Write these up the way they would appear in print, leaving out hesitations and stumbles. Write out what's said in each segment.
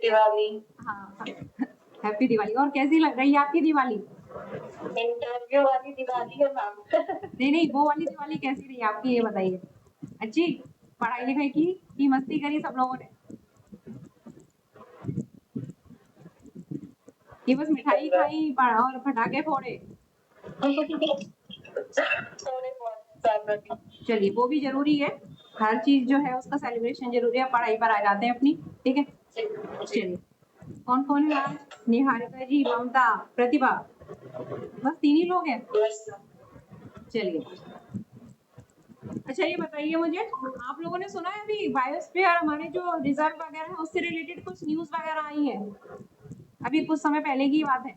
दिवाली। हाँ हैप्पी दिवाली। और कैसी लग रही है आपकी दिवाली? इंटरव्यू वाली दिवाली है मैम। नहीं वो वाली दिवाली कैसी रही आपकी, ये बताइए। अच्छी? पढ़ाई लिखाई की मस्ती करी सब लोगों ने? कि बस मिठाई खाई और पटाखे फोड़े? थोड़े बहुत ज्यादा नहीं। चलिए वो भी जरूरी है, हर चीज जो है उसका सेलिब्रेशन जरूरी है। पढ़ाई पर आ जाते हैं अपनी, ठीक है। चलिए कौन कौन है आज? निहारिका जी, ममता, प्रतिभा, बस 3 ही लोग हैं। चलिए अच्छा ये बताइए मुझे, आप लोगों ने सुना है अभी बायोस्फीयर हमारे जो रिजर्व वगैरह है उससे रिलेटेड कुछ न्यूज वगैरह आई है? अभी कुछ समय पहले की बात है।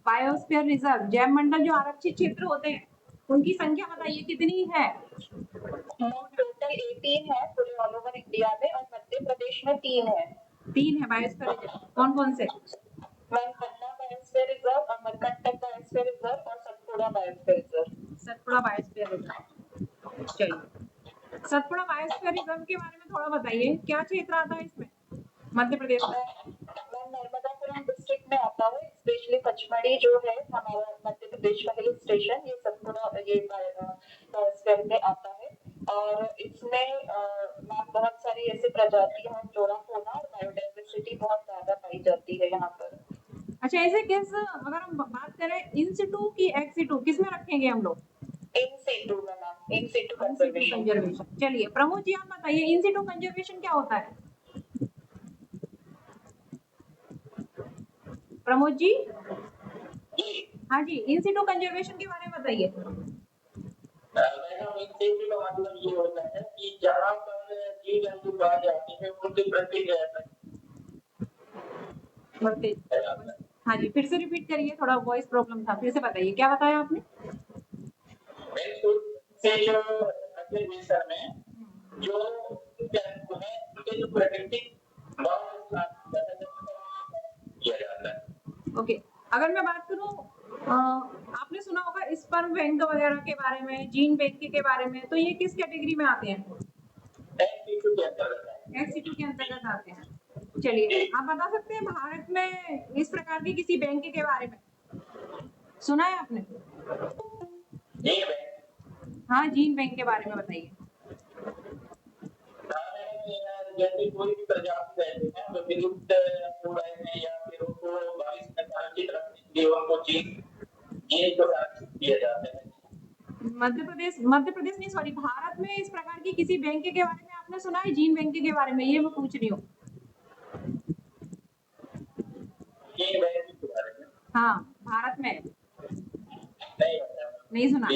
बायोस्फीयर रिजर्व, जैव मंडल जो आरक्षित क्षेत्र होते हैं उनकी संख्या बताइए कितनी है? टोटल 18 है पूरे ऑल ओवर इंडिया में, और मध्य प्रदेश में 3 है। 3 है बायोस्फीयर रिजर्व। कौन कौन से? Ma'am Panna biosphere reserve, Amarkantak biosphere reserve और Satpura biosphere reserve. Satpura biosphere reserve. चलिए सतपुड़ा बायोस्फीयर रिजर्व के बारे में थोड़ा बताइए, क्या क्षेत्र आता है इसमें मध्य प्रदेश में? मैम नर्मदापुरम डिस्ट्रिक्ट में आता है, स्पेशली पचमढ़ी जो है हमारा मध्य प्रदेश का हिल स्टेशन, ये सतपुड़ा ये बायोस्फीयर में आता है। और इसमें मैम बहुत सारी ऐसी प्रजातियां हैं, फ्लोरा फौना और बायोडाइवर्सिटी बहुत ज्यादा पाई जाती है यहाँ पर। अच्छा ऐसे किस, अगर हम बात करें इन सिटू की एक्स सिटू, किसमें रखेंगे हम लोग? इन सिटू में मैम, इन सिटू कंजर्वेशन। चलिए प्रमोद जी आप बताइए इन सिटू कंजर्वेशन क्या होता है? प्रमोद जी। हाँ जी, इन सिटू कंजर्वेशन के बारे में बताइए। मैडम इन सिटू का मतलब ये होता है कि जहाँ पर जीव जंतु पाए जाते हैं उनकी प्रतिक्रिया। हाँ जी फिर से रिपीट करिए, थोड़ा वॉइस प्रॉब्लम था, फिर से बताइए क्या बताया आपने? से जो कंजर्वेशन में जो जंतु हैं उनके जो प्राकृतिक किया जाता है। ओके अगर मैं बात करूं, आपने सुना होगा स्पर्म बैंक वगैरह के बारे में, जीन बैंक के बारे में, तो ये किस कैटेगरी में आते हैं? एक्स के अंतर्गत आते हैं। चलिए आप बता सकते हैं भारत में इस प्रकार की किसी बैंक के बारे में सुना है आपने? हाँ जीन बैंक के बारे में बताइए। जैसे कोई भी प्रजाति रहते हैं वो विलुप्त हो रहे हैं या फिर उनको भविष्य में संरक्षित रखने के लिए उनको जीन को संरक्षित किया जाता है। मध्य प्रदेश नहीं सॉरी, भारत में इस प्रकार की किसी बैंक के बारे में आपने सुना है? जीन बैंक के बारे में, ये मैं पूछ रही हूँ। हाँ भारत में नहीं सुना।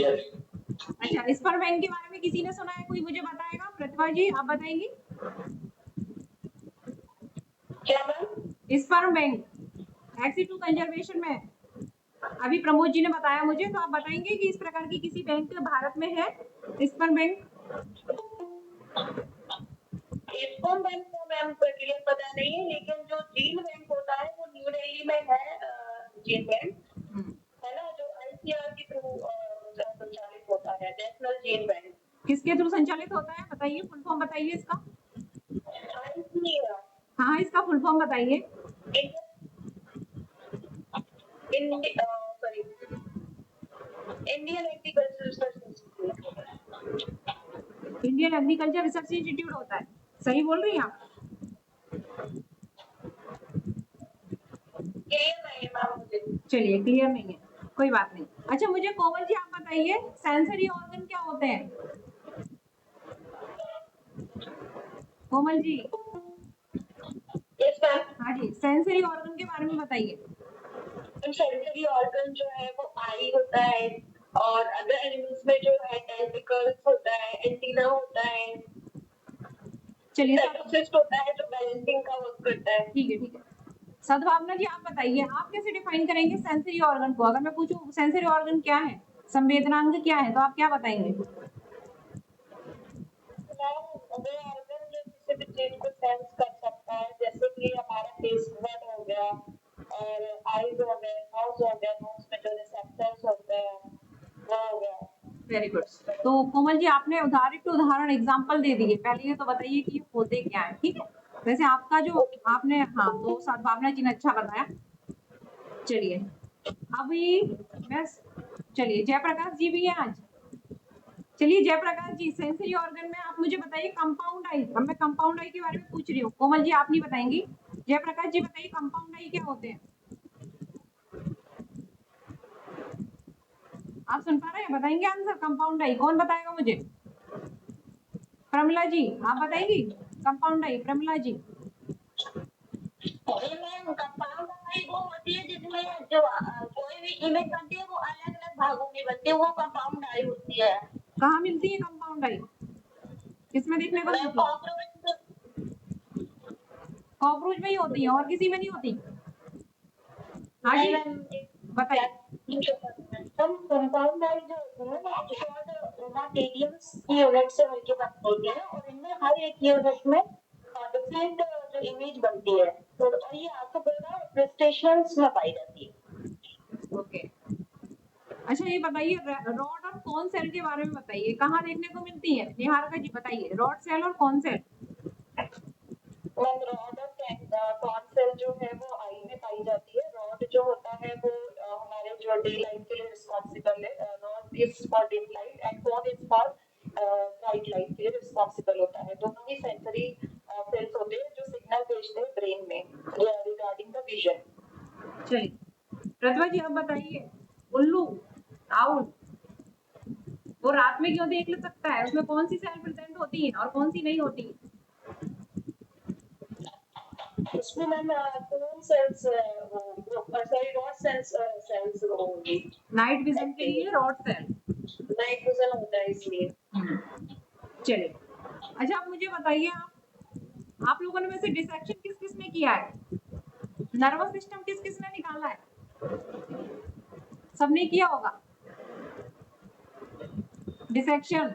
अच्छा स्पर्म बैंक के बारे में किसी ने सुना है? कोई मुझे बताएगा? प्रतिभा जी आप बताएंगी? क्या ma'am? Sperm bank x two conservation में अभी प्रमोद जी ने बताया मुझे, तो आप बताएंगे कि इस प्रकार की किसी बैंक भारत में है स्पर्म बैंक? स्पर्म बैंक को मैम क्लियर पता नहीं है, लेकिन जो जीन बैंक होता है वो न्यू दिल्ली में है। जीन बैंक है ना, जो आईसीआर के थ्रू संचालित होता है, नेशनल जीन बैंक। किसके थ्रू संचालित होता है बताइए, फुल फॉर्म बताइए इसका। हाँ इसका फुल फॉर्म बताइए। Indian agriculture research institute. Indian agriculture research institute होता है, सही बोल रही हैं आप? चलिए क्लियर नहीं है, कोई बात नहीं। अच्छा मुझे कोमल जी आप बताइए सेंसरी ऑर्गन क्या होते हैं? कोमल जी। हाँ जी सेंसरी ऑर्गन के बारे में बताइए। सेंसरी ऑर्गन जो है वो आई होता है, और अदर एनिमल्स में जो है टेंटिकल्स होता है, एंटीना होता है, चलिए साइटोसिस्ट होता है जो बैलेंसिंग का वर्क करता है। ठीक है ठीक है। सद्भावना जी आप बताइए, आप कैसे डिफाइन करेंगे सेंसरी ऑर्गन को? अगर मैं पूछूं सेंसरी ऑर्गन क्या है, संवेदनांग क्या है, तो आप क्या बताएंगे? वो ऑर्गन जो किसी भी चीज को सेंस कर सकता है, जैसे कि हमारा टेस्ट बड हो गया और आईज हो गए, नोज हो गया, नोज में जो रिसेप्टर्स होते हैं वो हो गया। Very good. तो कोमल जी आपने उदाहरण एग्जाम्पल दे दिए, पहले ये तो बताइए कि ये होते क्या है, ठीक है। वैसे आपका जो आपने हाँ तो भावना जी ने अच्छा बताया। चलिए अभी बस, चलिए जयप्रकाश जी भी है आज। चलिए जयप्रकाश जी, सेंसरी ऑर्गन में आप मुझे बताइए कंपाउंड आई। अब मैं कंपाउंड आई के बारे में पूछ रही हूँ, कोमल जी आप नहीं बताएंगी। जयप्रकाश जी बताइए कंपाउंड आई क्या होते हैं। आप सुन पा रहे हैं, बताएंगे आंसर कंपाउंड आई, कौन बताएगा मुझे। प्रमिला जी आप बताएंगी कंपाउंड आई, प्रमिला जी। अरे मैम, कंपाउंड आई वो होती है जिसमें जो कोई भी इमेज बनती है वो अलग अलग भागों में बनती है, वो कंपाउंड आई होती है। कहाँ मिलती है कंपाउंड आई, किसमें देखने को मैम मिलती है। कॉकरोच। कॉकरोच में ही होती है और किसी में नहीं होती। हाँ नहीं जी मैम, बताइए। हम कंपाउंड आई जो होती है ना शॉर्ट टेडियम्स की यूनिट से मिलकर बनती होती है, और इनमें हर एक यूनिट में डिफरेंट जो इमेज बनती है, तो और ये आपको पूरा प्रेस्टेशंस में पाई जाती है। ओके अच्छा ये बताइए रॉड और कौन सेल के बारे में बताइए, कहाँ देखने को मिलती है। निहारिका जी बताइए रॉड सेल और कौन सेल। मैम रॉड और कॉर्न सेल जो है वो आई में पाई जाती है। रॉड जो होता है वो हमारे जो डे लाइट के लिए रिस्पॉन्सिबल है। Rod is for day light and corn is for bright light के लिए रिस्पॉन्सिबल होता है। दोनों ही सेंसरी सेल्स होते हैं जो सिग्नल भेजते हैं ब्रेन में रिगार्डिंग द विजन। चलिए प्रतिभा जी आप बताइए उल्लू आउल वो रात में क्यों देख सकता है, उसमें कौन सी सेल प्रेजेंट होती है और कौन सी नहीं होती। उसमें ma'am cone cells sorry rod cells होंगी। नाइट विजन के लिए रॉड सेल। नाइट विजन होता है इसलिए। चलिए अच्छा आप मुझे बताइए आप लोगों ने में से डिसेक्शन किस किस ने किया है, नर्वस सिस्टम किस किस ने निकाला है, सबने किया होगा डिसेक्शन।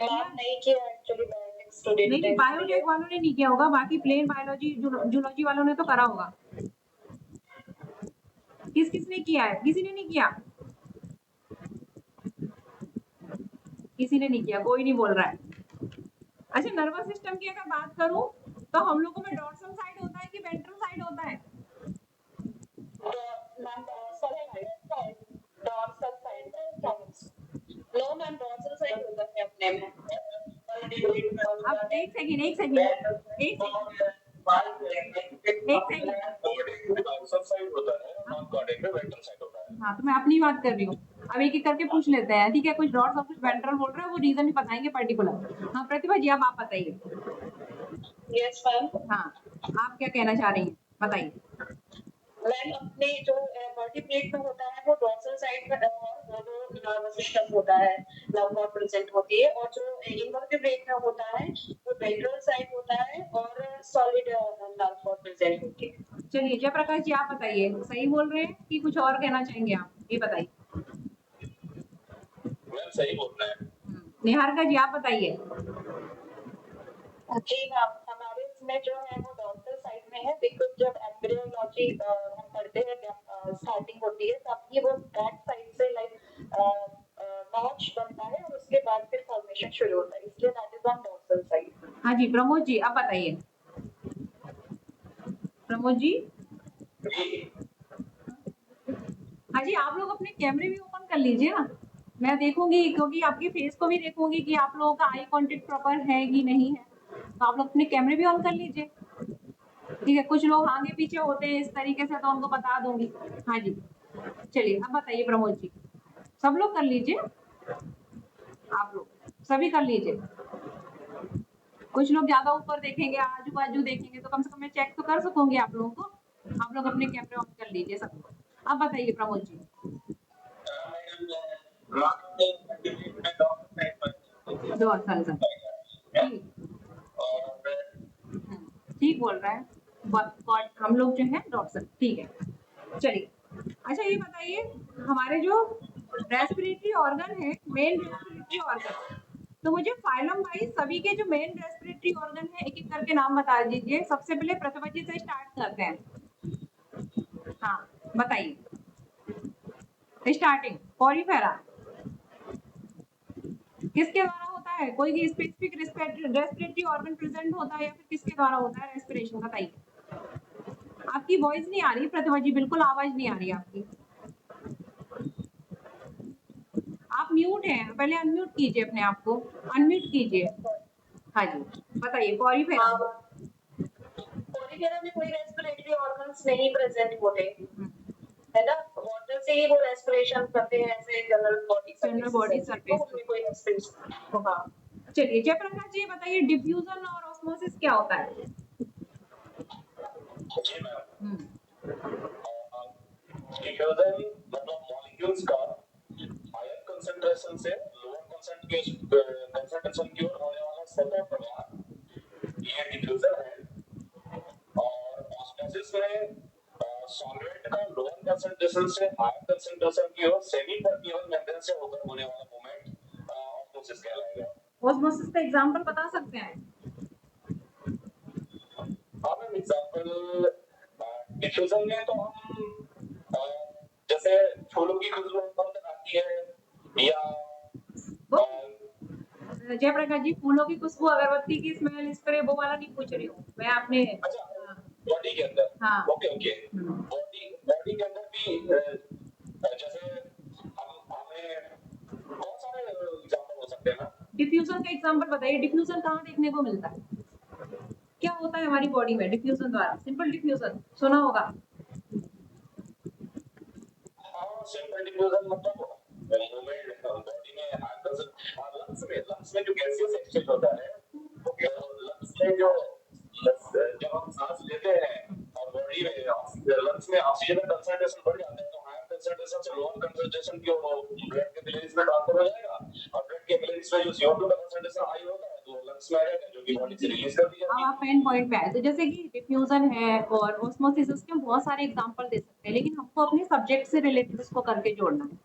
मैम नहीं किया एक्चुअली, बायोटेक स्टूडेंट नहीं है बायोटेक इसलिए। वालों ने नहीं किया होगा, बाकी प्लेन बायोलॉजी जूलॉजी वालों ने तो करा होगा। किस किस ने किया है, किसी ने नहीं किया, किसी ने नहीं किया, कोई नहीं बोल रहा है। अच्छा नर्वस सिस्टम की अगर बात करूं तो हम लोगों में डॉर्सल साइड होता है कि वेंट्रल साइड होता है। Ma'am dorsal side, dorsal side no ma'am dorsal side होता है अपने में। अब एक सेकंड एक सेकंड एक सेकंड एक सेकंड हाँ तो मैं अपनी बात कर रही हूँ, अब एक एक करके पूछ लेते हैं, ठीक है। कुछ डॉट्स और कुछ वेंट्रल बोल रहे हैं, वो रीजन ही बताएंगे पर्टिकुलर। हाँ प्रतिभा जी अब आप बताइए। Yes ma'am. हाँ आप क्या कहना चाह रही हैं बताइए। मैम अपने जो बॉडी प्लेट में होता है वो डॉर्सल साइड में, और जो नर्वस सिस्टम होता है नर्व कॉर्ड प्रेजेंट होती है, और जो इनवर्टिब्रेट में होता है वो वेंट्रल साइड होता है और सॉलिड नर्व कॉर्ड प्रेजेंट होती है। चलिए जयप्रकाश जी आप बताइए सही बोल रहे हैं कि कुछ और कहना चाहेंगे आप, ये बताइए। मैम सही बोल रहे हैं। निहारिका जी आप बताइए। जी मैम, हमारे इसमें जो है वो डॉर्सल साइड में है, बिकॉज जब एम्ब्रियोलॉजी हम पढ़ते हैं स्टार्टिंग होती है तब ही वो बैक साइड से लाइक नॉच बनता है और उसके बाद फिर फॉर्मेशन शुरू होता है, इसलिए that is on dorsal side. हाँ जी प्रमोद जी अब बताइए। प्रमोद जी हाँ जी आप लोग अपने कैमरे भी ओपन कर लीजिए ना, मैं देखूंगी क्योंकि आपके फेस को भी देखूंगी कि आप लोगों का आई कांटेक्ट प्रॉपर है कि नहीं है, तो आप लोग अपने कैमरे भी ऑन कर लीजिए, ठीक है। कुछ लोग आगे पीछे होते हैं इस तरीके से तो उनको बता दूंगी। हाँ जी चलिए अब बताइए प्रमोद जी, सब लोग कर लीजिए, आप लोग सभी कर लीजिए। कुछ लोग ज्यादा ऊपर देखेंगे आजू बाजू देखेंगे तो कम से कम मैं चेक तो कर सकूंगी आप लोगों को। आप लोग अपने कैमरे ऑन कर लीजिए सब लोग। अब बताइए प्रमोद जी। दो साल का ठीक ठीक बोल रहा है, हम लोग जो है डॉक्टर ठीक है। चलिए अच्छा ये बताइए हमारे जो रेस्पिरेटरी ऑर्गन है, मेन रेस्पिरेटरी ऑर्गन, तो मुझे फाइलम वाइज सभी के जो मेन रेस्पिरेटरी ऑर्गन है एक एक करके नाम बता दीजिए। सबसे पहले प्रतिभा जी से स्टार्ट करते हैं। हाँ बताइए स्टार्टिंग। पॉरीफेरा किसके द्वारा होता है? कोई स्पेसिफिक रेस्पिरेटरी ऑर्गन प्रेजेंट होता है या फिर किसके द्वारा होता है रेस्पिरेशन? बताइए। आपकी वॉइस नहीं आ रही प्रतिभा जी, बिल्कुल आवाज नहीं आ रही आपकी। आप म्यूट हैं, पहले अनम्यूट कीजिए अपने आप को, अनम्यूट कीजिए। हाँ जी बताइए। पॉरीफेरा पॉलीफेरा में कोई रेस्पिरेटरी ऑर्गन्स नहीं प्रेजेंट होते, है ना? वाटर से ही वो रेस्पिरेशन करते हैं, ऐसे जनरल बॉडी सरफेस उसमें कोई रेस्पिरेशन। हाँ चलिए जयप्रकाश जी बताइए, डिफ्यूजन और ऑस्मोसिस क्या होता है? जी मैम, डिफ्यूजन मतलब मॉलिक्यूल्स का हायर कंसंट्रेशन से लोअर कंसंट्रेशन की ओर होने वाला सतह प्रवाह, ये डिफ्यूजन है। और ऑस्मोसिस में सॉल्वेंट का लोअर कंसंट्रेशन से हायर कंसंट्रेशन की ओर सेमी परमिएबल मेम्ब्रेन से होकर होने वाला मूवमेंट ऑस्मोसिस कहलाएगा। ऑस्मोसिस का एग्जांपल बता सकते हैं? हाँ मैम, एग्जांपल डिफ्यूजन में तो हम जैसे फूलों की खुशबू हम तक आती है, या जयप्रकाश जी फूलों की खुशबू, अगरबत्ती की स्मेल, स्प्रे, वो वाला नहीं पूछ रही हूँ मैं। आपने बॉडी के अंदर, हाँ ओके बॉडी के अंदर भी जैसे हमें बहुत सारे एग्जांपल हो सकते हैं ना। डिफ्यूजन का एग्जांपल बताइए। डिफ्यूजन कहाँ देखने को मिलता है? क्या होता है हमारी बॉडी में डिफ्यूजन द्वारा? सिंपल डिफ्यूजन सुना होगा। हाँ, सिंपल डिफ्यूजन मतलब मूवमेंट बॉडी में लंग्स में जो गैसियस एक्सचेंज होता है, लंग्स में जो जब हम सांस लेते हैं और बॉडी में लंग्स में ऑक्सीजन का कंसंट्रेशन बढ़ जाता है, तो हायर कंसंट्रेशन से लोअर कंसंट्रेशन की ब्लड कैपिलरीज में ट्रांसफर हो जाएगा, और ब्लड कैपिलरीज में जो CO2 का कंसंट्रेशन हाई होता है तो लंग्स में आ जाएगा, जो कि बॉडी से रिलीज कर दिया जाएगा। अब आप पेन पॉइंट पे आए। तो जैसे कि डिफ्यूजन है और ऑस्मोसिस, उसके हम बहुत सारे एग्जांपल दे सकते हैं, लेकिन हमको अपने सब्जेक्ट से रिलेटेड उसको करके जोड़ना है।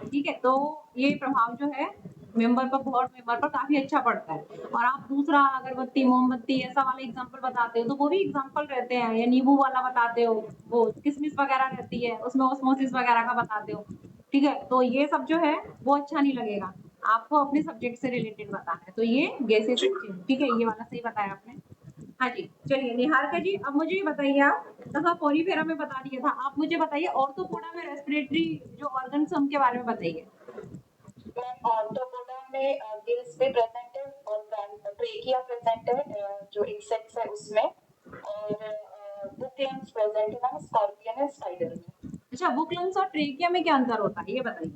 ठीक है, तो ये प्रभाव जो है मेंबर पर, बहुत मेंबर पर काफी अच्छा पड़ता है। और आप दूसरा अगरबत्ती, मोमबत्ती ऐसा वाला एग्जांपल बताते हो तो वो भी एग्जांपल रहते हैं, या नींबू वाला बताते हो, वो किशमिश वगैरह रहती है उसमें ऑस्मोसिस वगैरह का बताते हो। ठीक है, तो ये सब जो है वो अच्छा नहीं लगेगा, आपको अपने सब्जेक्ट से रिलेटेड बताना है। तो ये गैसेस, ठीक है, ये वाला सही बताया आपने। हाँ जी चलिए निहारिका जी, अब मुझे ये बताइए, आप दफा पॉलीफेरा में बता दिया था, आप मुझे बताइए ऑर्थोपोडा में रेस्पिरेटरी जो ऑर्गन्स उनके बारे में बताइए। ऑर्थोपोडा में गिल्स भी प्रेजेंट है और ट्रेकिया प्रेजेंट है जो इंसेक्ट्स है उसमें, और बुक लंग्स प्रेजेंट है स्कॉर्पियन है स्पाइडर में। अच्छा, बुक लंग्स और ट्रेकिया में क्या अंतर होता है ये बताइए।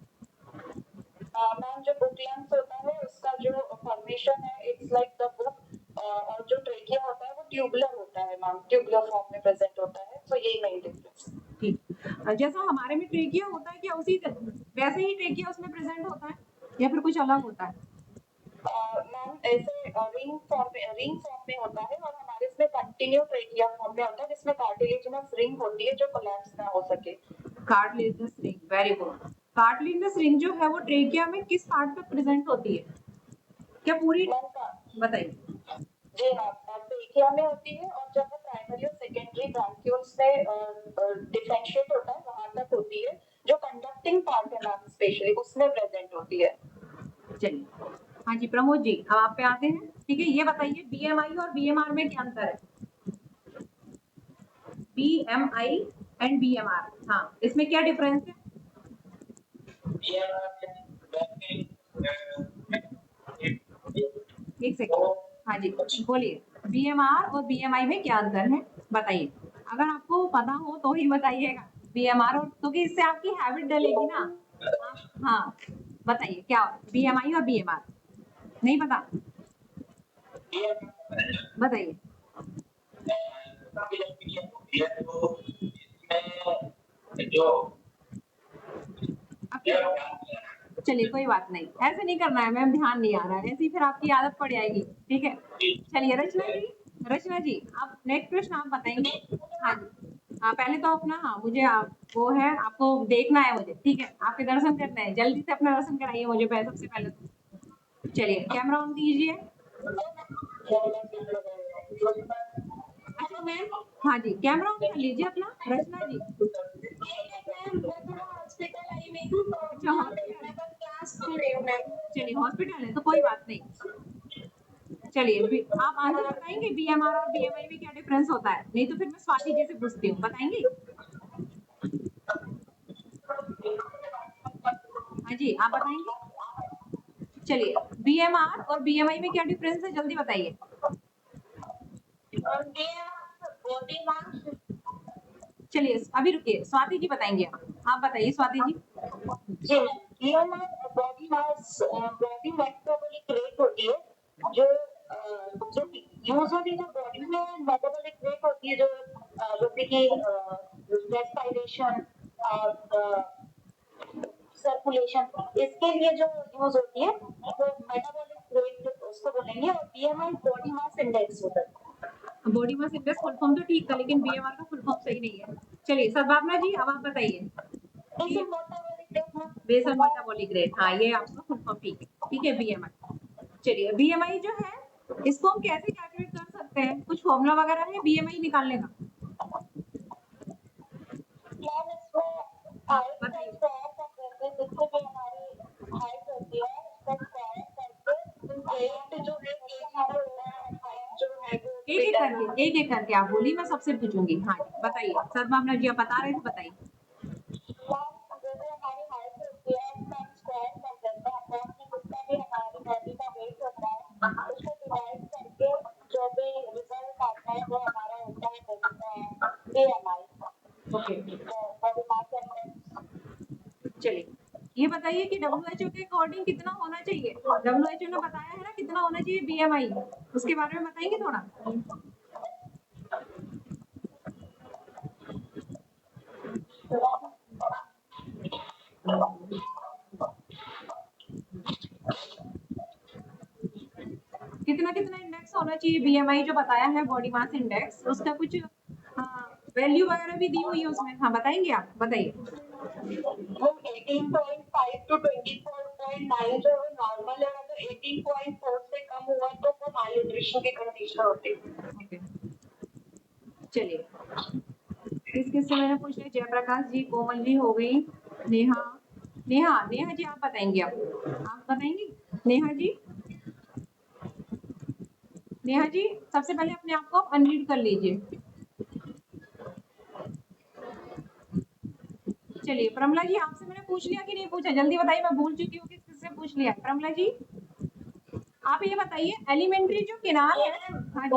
मैम जो बुक लंग्स होता है उसका जो फॉर्मेशन है इट्स लाइक द बुक, और जो ट्रेकिया होता है वो ट्यूबुलर होता है मैम, ट्यूबुलर फॉर्म में प्रेजेंट होता है, तो यही मेन डिफरेंस है। ठीक, जैसा हमारे में ट्रेकिया होता है क्या उसी वैसे ही ट्रेकिया उसमें प्रेजेंट होता है या फिर कुछ अलग होता है? मैम ऐसे रिंग फॉर्म में होता है, और हमारे इसमें कंटिन्यू ट्रेकिया फॉर्म में होता है जिसमें कार्टिलेजिनस रिंग होती है जो कोलैप्स ना हो सके। Cartilaginous ring, very good. Cartilaginous ring जो है वो ट्रेकिया में किस पार्ट पे प्रेजेंट होती है? क्या पूरी बताइए। जी मैम, ट्रेकिया में होती है, और जब वो प्राइमरी और सेकेंडरी ब्रांक्यूल्स में डिफरेंशिएट होता है वहां तक होती है, जो कंडक्टिंग पार्ट है मैम स्पेशली उसमें प्रेजेंट होती है। चलिए, हाँ जी प्रमोद जी अब आप पे आते हैं। ठीक है, ये बताइए बीएमआई और बीएमआर में क्या अंतर है? बीएमआई एंड बीएमआर, हाँ इसमें क्या डिफरेंस है? एक सेकंड, हाँ जी बोलिए, बीएमआर और बीएमआई में क्या अंतर है बताइए। अगर आपको पता हो तो ही बताइएगा। बीएमआर और, क्योंकि इससे आपकी हैबिट डलेगी ना। हाँ बताइए क्या बीएमआई और बीएमआर, नहीं पता? बताइए। चलिए कोई बात नहीं, ऐसे नहीं करना है मैम, ध्यान नहीं आ रहा है, ऐसी फिर आपकी आदत पड़ जाएगी। ठीक है, चलिए रचना जी, रचना जी आप नेक्स्ट प्रश्न आप बताएंगे। हाँ जी, हाँ पहले तो अपना, हाँ मुझे वो है आपको देखना है मुझे, ठीक है आपके दर्शन करना है, जल्दी से अपना दर्शन कराइए मुझे पहले, सबसे पहले तो चलिए कैमरा ऑन कीजिए। अच्छा मैम, हाँ जी कैमरा ऑन कर लीजिए अपना, रचना जी। अच्छा हाँ, चलिए हॉस्पिटल है तो कोई बात नहीं। चलिए आप आंसर बताएंगे बीएमआर और बीएमआई में क्या डिफरेंस होता है, नहीं तो फिर मैं स्वाति जी से पूछती हूँ, बताएंगे? हाँ जी आप बताएंगे। चलिए बीएमआर और बीएमआई में क्या डिफरेंस है, जल्दी बताइए। Body mass. चलिए अभी रुकिए, स्वाति जी बताएंगे। आप बताइए स्वाति जी। जी, BMR body mass, body metabolic rate होती है जो जो यूजुअली जो बॉडी में मेटाबॉलिक रेट होती है, जो जैसे कि रेस्पिरेशन और सर्कुलेशन, इसके लिए जो यूज होती है वो मेटाबॉलिक रेट उसको बोलेंगे। और बीएमआई बॉडी मास इंडेक्स होता है। Body mass index full form तो ठीक था, लेकिन बीएमआर का फुल फॉर्म सही नहीं है। चलिए सद्भावना जी अब आप बताइए। बेसल मेटाबॉलिक रेट में बेसल मेटाबॉलिक रेट, हाँ ये आपका फुल फॉर्म ठीक है, ठीक है बीएमआई। चलिए बीएमआई जो है इसको हम कैसे कैलकुलेट कर सकते हैं, कुछ फॉर्मूला वगैरह है बीएमआई निकालने का? मैम इसमें हाइट का स्क्वायर करते हैं, जिससे भी हमारी हाइट होती है उसका स्क्वायर करके वेट जो है केजी में होता है, हाइट जो है वो एक एक करके आप बोलिए, मैं सबसे पूछूंगी। हाँ जी बताइए सद्भावना जी, आप बता रहे थे बताइए। मैम जैसे हमारी हाइट होती है उसका हम स्क्वायर कर देते हैं, अप्रॉक्सिमेटली जितना भी हमारी बॉडी का वेट होता है उसको डिवाइड करके जो भी रिजल्ट आता है वो हमारा होता है BMI, okay body mass index. चलिए ये बताइए कि डब्ल्यूएचओ के अकॉर्डिंग कितना होना चाहिए, डब्ल्यूएचओ ने बताया है ना कितना होना चाहिए बीएमआई, उसके बारे में बताएंगे थोड़ा? कितना कितना इंडेक्स होना चाहिए बीएमआई जो बताया है बॉडी मास इंडेक्स, उसका कुछ वैल्यू वगैरह भी दी हुई है उसमें, हाँ बताएंगे आप, बताइए। वो 18.5 to 24.9 जो नॉर्मल है, अगर 18.4 से कम हुआ तो वो मालन्यूट्रिशन की कंडीशन होती है। ओके चलिए किस किस से मैंने पूछ लिया, जयप्रकाश जी, कोमल जी हो गई, नेहा नेहा नेहा जी आप बताएंगे, आप बताएंगे नेहा जी। नेहा जी सबसे पहले अपने आप को अनम्यूट कर लीजिए। चलिए प्रमला जी आपसे मैंने पूछ लिया कि नहीं पूछा, जल्दी बताइए, मैं भूल चुकी हूँ किस किससे पूछ लिया। प्रमला जी आप ये बताइए एलिमेंट्री जो किनाल है, हाँ जी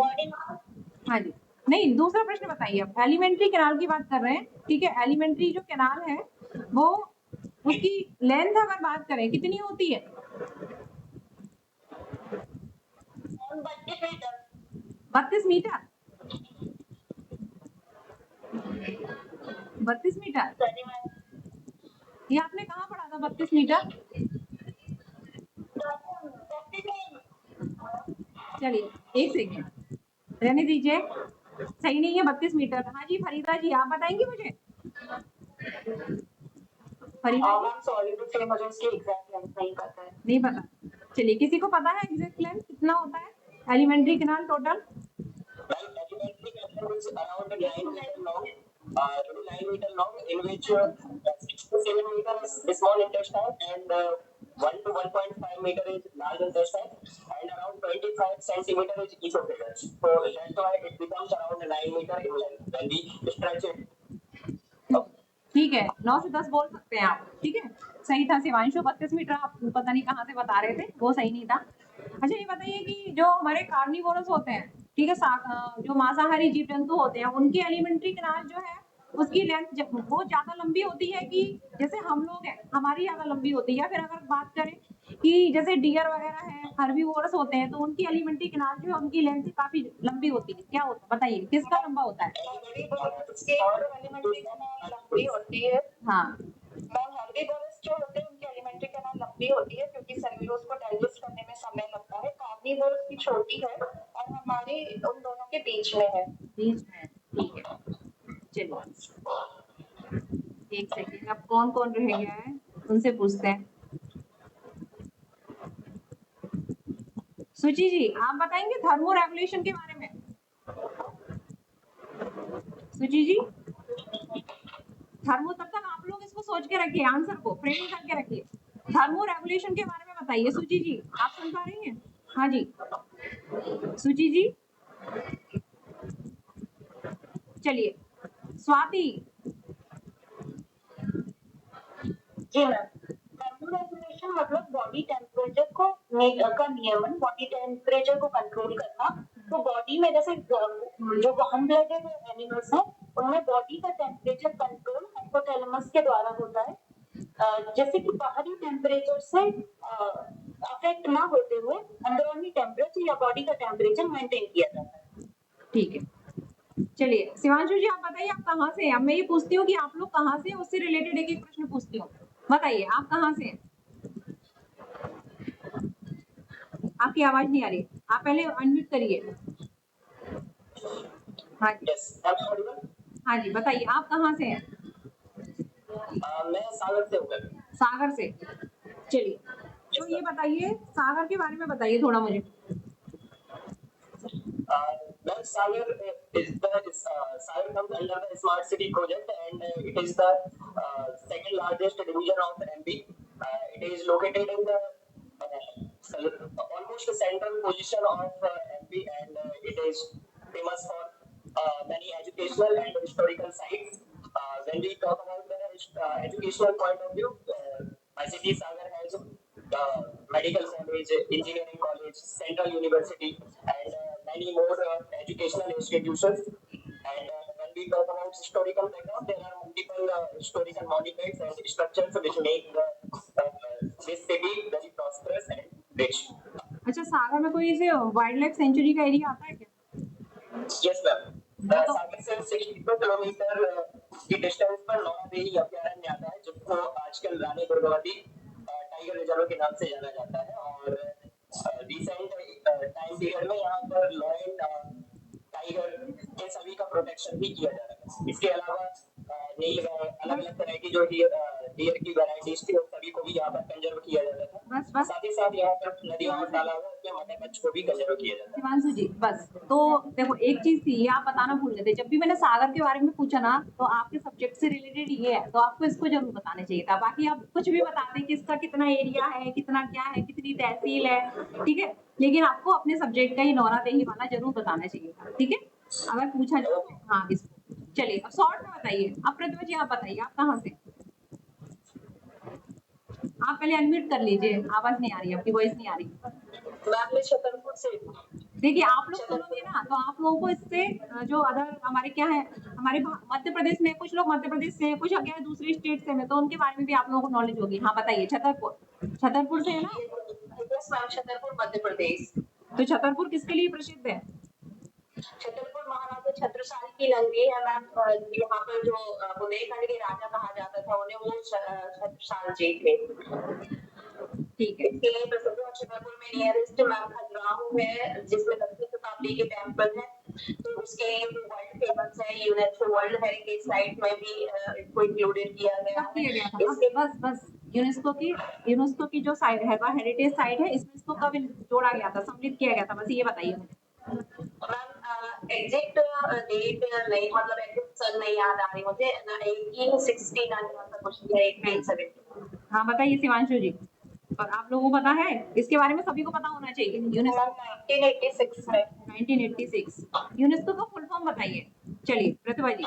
हाँ जी, नहीं दूसरा प्रश्न बताइए। आप एलिमेंट्री कैनाल की बात कर रहे हैं, ठीक है, एलिमेंट्री जो कैनाल है वो उसकी लेंथ अगर बात करें कितनी होती है? 32 मीटर। 32 मीटर ये आपने कहाँ पढ़ा था 32 मीटर? चलिए एक सेकेंड रहने दीजिए, सही नहीं है 32 मीटर। हाँ जी फरीदा जी आप बताएंगे मुझे। फरीदा जी सॉरी टू से मुझे इसकी एग्जैक्ट लेंथ नहीं पता है। नहीं पता, चलिए किसी को पता है एग्जैक्ट लेंथ कितना होता है alimentary canal total? Elementary canal is around 9 meter long, 9 meter long, in which 6 to 7 meter is small intestine and 1 to 1.5 meter is large intestine and around 25 centimeter is esophagus. So that's why it becomes around 9 meter in length when we stretch it. ठीक है 9 से 10 बोल सकते हैं आप, ठीक है सही था। शिवांशु 32 मीटर आप पता नहीं कहाँ से बता रहे थे, वो सही नहीं था। अच्छा ये बताइए कि जो हमारे कार्निवोरस होते हैं, ठीक है, जो मांसाहारी जीव जंतु होते हैं उनकी एलिमेंट्री कैनाल जो है उसकी लेंथ वो ज्यादा लंबी होती है कि जैसे हम लोग हैं हमारी ज्यादा लंबी होती है? या फिर अगर बात करें कि जैसे डियर वगैरह है हर्बीवोरस होते हैं तो उनकी एलिमेंट्री कैनाल जो है उनकी लेंथ काफी लंबी होती है, क्या होता है बताइए किसका लंबा होता है? एलिमेंट्री कैनाल लंबी होती है। हाँ मैम हर्बीवोरस जो होते हैं उनकी एलिमेंट्री कैनाल लंबी होती है क्योंकि सेल्यूलोज को डाइजेस्ट करने में समय लगता है। कार्निवोरस की छोटी है और हमारी उन दोनों के बीच में है। बीच में, ठीक है चलिए एक सेकेंड, अब कौन कौन रह गया है उनसे पूछते हैं। सुची जी आप बताएंगे थर्मो रेगुलेशन के बारे में? सुची जी थर्मो, तब तक आप लोग इसको सोच के रखिए, आंसर को फ्रेम करके रखिए, थर्मो रेगुलेशन के बारे में बताइए सुची जी, आप सुन पा रही हैं? हाँ जी सुची जी, चलिए स्वाति। जी मैम, थर्मोरेगुलेशन मतलब बॉडी टेम्परेचर का नियमन, बॉडी टेम्परेचर को कंट्रोल करना। तो बॉडी में जैसे जो वार्म ब्लडेड एनिमल्स हैं उनमें बॉडी का टेम्परेचर कंट्रोल हाइपोथैलेमस के द्वारा होता है, जैसे कि बाहरी टेम्परेचर से अफेक्ट ना होते हुए अंदरूनी टेम्परेचर या बॉडी का टेम्परेचर मेंटेन किया जाता है। ठीक है, चलिए शिवांशु जी आप बताइए आप कहाँ से हैं? अब मैं ये पूछती हूँ कि आप लोग कहाँ से हैं, उससे रिलेटेड एक एक प्रश्न पूछती हूँ। बताइए आप कहाँ से हैं? आपकी आवाज नहीं आ रही, आप पहले अनम्यूट करिए। हाँ जी, यस, am I audible? हाँ जी बताइए आप कहाँ से हैं? मैं सागर से हूँ मैम। सागर से। चलिए तो ये बताइए सागर के बारे में बताइए थोड़ा मुझे। Well, Sagar Sagar comes under the Smart City project, and it is the second largest division of MP. It is located in the almost central position of MP, and it is famous for many educational and historical sites. When we talk about the educational point of view, my city Sagar has medical college, engineering college, central university, and many more educational institutions. And when we talk about historical background, there are multiple historical monuments and structures which make this city very prosperous and rich. अच्छा सागर में कोई ऐसे wild life sanctuary का area आता है क्या? Yes, ma'am. वो तो सागर से 62 किलोमीटर की डिस्टेंस पर नौरादेही अभयारण्य आता है, जिसको आजकल रानी दुर्गावती टाइगर रिजर्व के नाम से जाना जाता है। और रिसेंट टाइम पीरियड में यहाँ पर लॉयन टाइगर इन सभी का प्रोटेक्शन भी किया जा रहा है। इसके अलावा नील गाय, अलग अलग तरह की जो डियर की वैरायटीज थी उन सभी को भी यहाँ पर कंजर्व किया जाता था। बस साथ ही साथ यहाँ पर नदियों और तालाबों में मगरमच्छ को भी कंजर्व किया जाता है। शिवांशु जी बस तो देखो एक चीज थी ये आप बताना भूल गए थे, जब भी मैंने सागर के बारे में पूछा ना तो आपके सब्जेक्ट से रिलेटेड ये है तो आपको इसको जरूर बताना चाहिए था। बाकी आप कुछ भी बताते कि इसका कितना एरिया है, कितना क्या है, कितनी तहसील है, ठीक है, लेकिन आपको अपने सब्जेक्ट का ही नौरादेही वाला जरूर बताना चाहिए था, ठीक है, अगर पूछा जाए तो। हाँ इसको चलिए अब शॉर्ट में बताइए। अब प्रतिभा जी आप बताइए आप कहाँ से? आप पहले अनम्यूट कर लीजिए, आवाज नहीं आ रही, आपकी वॉइस नहीं आ रही। मैम मैं छतरपुर से हूँ। देखिए आप लोग सुनोगे ना तो आप लोगों को इससे जो अदर हमारे क्या है, हमारे मध्य प्रदेश में कुछ लोग मध्य प्रदेश से, कुछ क्या है दूसरी स्टेट से में, तो उनके बारे में भी आप लोगों को नॉलेज होगी। हाँ बताइए छतरपुर, छतरपुर से है ना? Yes ma'am, Chhatarpur Madhya Pradesh. तो छतरपुर किसके लिए प्रसिद्ध है? छतरपुर महाराजा छत्रसाल की नगरी है मैम। यहाँ पर जो बुंदेलखंड के राजा कहा जाता था उन्हें वो छत्रसाल जी थे। ठीक है, इसके लिए प्रसिद्ध है। छतरपुर में नियरेस्ट मैम खजुराहो है जिसमें 10वीं शताब्दी के टेम्पल है, तो उसके लिए वो वर्ल्ड फेमस है। यूनेस्को वर्ल्ड हेरिटेज साइट में भी इसको इंक्लूडेड किया गया कब किया गया था? इसके बस यूनेस्को की जो साइट है हेरिटेज साइट है, इसमें इसको कब जोड़ा गया था, सम्मिलित किया गया था, बस ये बताइए मुझे। मैम एग्जैक्ट डेट नहीं, मतलब एग्जैक्ट सन नहीं याद आ रही मुझे। 1869 ऐसा कुछ, या 1870। हाँ बताइए शिवांशु जी, और आप लोगों को पता है इसके बारे में, सभी को पता होना चाहिए। यूनेस्को 1986 में। 1986 यूनेस्को का फुल फॉर्म बताइए। चलिए प्रतिभा जी,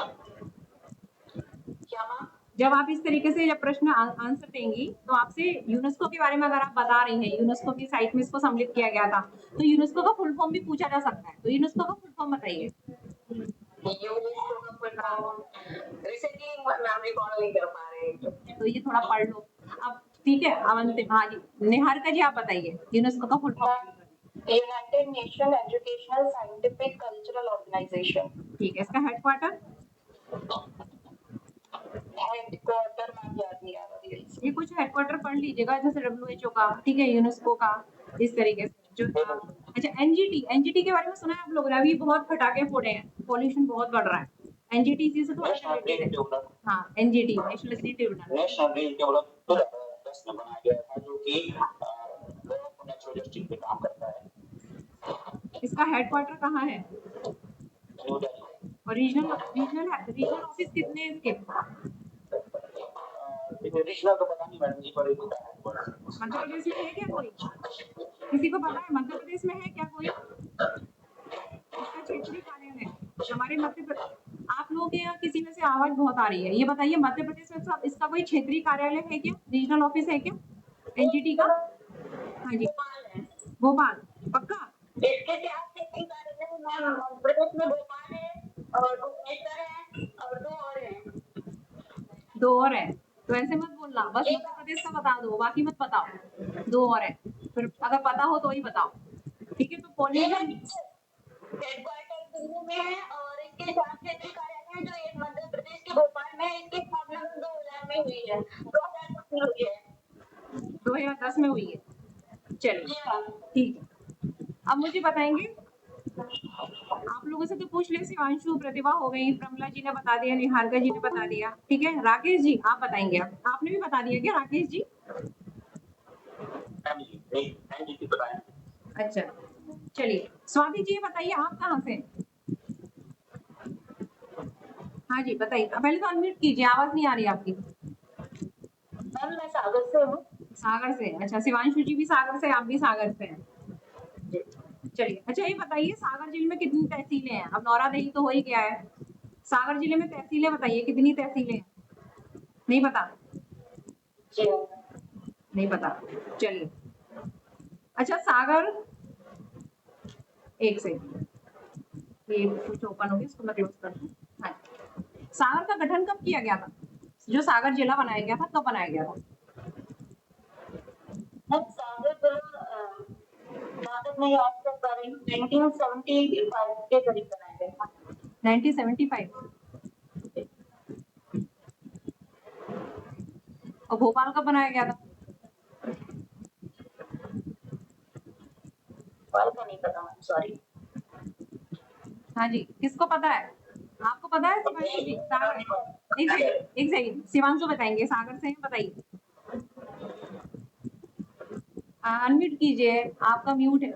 क्या मैम? जब आप इस तरीके से जब प्रश्न आंसर देंगी तो आपसे यूनेस्को के बारे में अगर आप बता रही हैं, यूनेस्को की साइट में इसको सम्मिलित किया गया था, तो यूनेस्को का फुल फॉर्म भी पूछा जा सकता है, तो यूनेस्को का फुल फॉर्म बताइए। यूनेस्को का full form recently ma'am recall नहीं कर पा रहे हैं। तो ये थोड़ा पढ़ लो अब, ठीक है। अवंतिम, हाँ जी निहारिका जी आप बताइए यूनेस्को का full form. United Nation Educational Scientific Cultural Organisation. ठीक है, इसका हेडक्वार्टर? हेडक्वार्टर मैम याद नहीं आ रही है। ये कुछ हेडक्वार्टर पढ़ लीजिएगा, जैसे WHO का, ठीक है, यूनेस्को का, इस तरीके से जो अच्छा एनजीटी के बारे में सुना है आप लोगों ने? अभी बहुत फटाके फोड़े हैं, पॉल्यूशन बहुत बढ़ रहा है। एनजीटी इसी से थोड़ा रिलेटेड है। हाँ NGT national green tribunal trust में बनाया गया था जो कि लोगों को नेचुरल जस्टिस पे काम करता है। इसका हेडक्वार्टर कहाँ है? न्यू दिल्ली। और रीजनल ऑफिस कितने हैं इसके? रीजनल तो पता नहीं मैडम जी, पर एक होता है बड़ा। मध्य प्रदेश में है क्या कोई? किसी को पता है मध्य प्रदेश में है क्या कोई इसका क्षेत्रीय कार्यालय? हमारे आप लोगों के यहाँ किसी में से आवाज बहुत आ रही है, ये बताइए मध्य प्रदेश में इसका कोई क्षेत्रीय कार्यालय है क्या? रीजनल ऑफिस है क्या एनजीटी का? हाँ जी, भोपाल है। भोपाल पक्का? इसके क्या क्षेत्रीय कार्यालय मैम? मध्य प्रदेश में भोपाल है और भुवनेश्वर है और दो और हैं। दो और है तो ऐसे मत बोलना, बस जी मध्य प्रदेश का बता दो, बाकी मत बताओ। दो और है, फिर अगर पता हो तो ही बताओ, ठीक है? तो पॉल्यूशन हेडक्वार्टर दिल्ली में है और इसके चार क्षेत्रीय कार्यालय हैं, जो एक मध्य प्रदेश के भोपाल में है। इसकी स्थापना 2000 में हुई है, 2010 में हुई है। 2010 में हुई है। चलिए जी हाँ। ठीक है, अब मुझे बताएंगे, आप लोगों से तो पूछ ले, शिवांशु प्रतिभा हो गई, प्रमला जी ने बता दिया, निहारिका जी ने बता दिया, ठीक है? राकेश जी आप बताएंगे, आपने भी बता दिया क्या राकेश जी? मैम जी नहीं, मैम जी बताएं। अच्छा चलिए, स्वाति जी बताइए आप कहाँ से? हाँ जी बताइए, पहले तो अनम्यूट कीजिए, आवाज नहीं आ रही आपकी। मैम मैं सागर से हूँ। सागर से, अच्छा शिवांशु जी भी सागर से, आप भी सागर से हैं। चलिए अच्छा ये बताइए, सागर जिले में कितनी तहसीलें हैं? अब नौरादही तो हो ही गया है, सागर जिले में तहसीलें बताइए, कितनी तहसीलें हैं? नहीं पता? जी हाँ। नहीं पता, चलिए। अच्छा सागर, एक सेकंड, ये कुछ ओपन हो गया, इसको मैं क्लोज कर दूं। हाँ, सागर का गठन कब किया गया था? जो सागर जिला बनाया गया था कब बनाया गया था? मैम सागर जिला जहाँ तक मैं याद कर पा रही हूँ 1975 के करीब बनाया गया था। 1975। और भोपाल कब बनाया गया था? भोपाल का नहीं पता मैम, सॉरी। हाँ जी, किसको पता है? आपको पता है शिवांशु जी? सागर, एक सेकंड एक सेकंड, शिवांशु बताएंगे, सागर से हैं, बताइए। अनम्यूट कीजिए, आपका म्यूट है,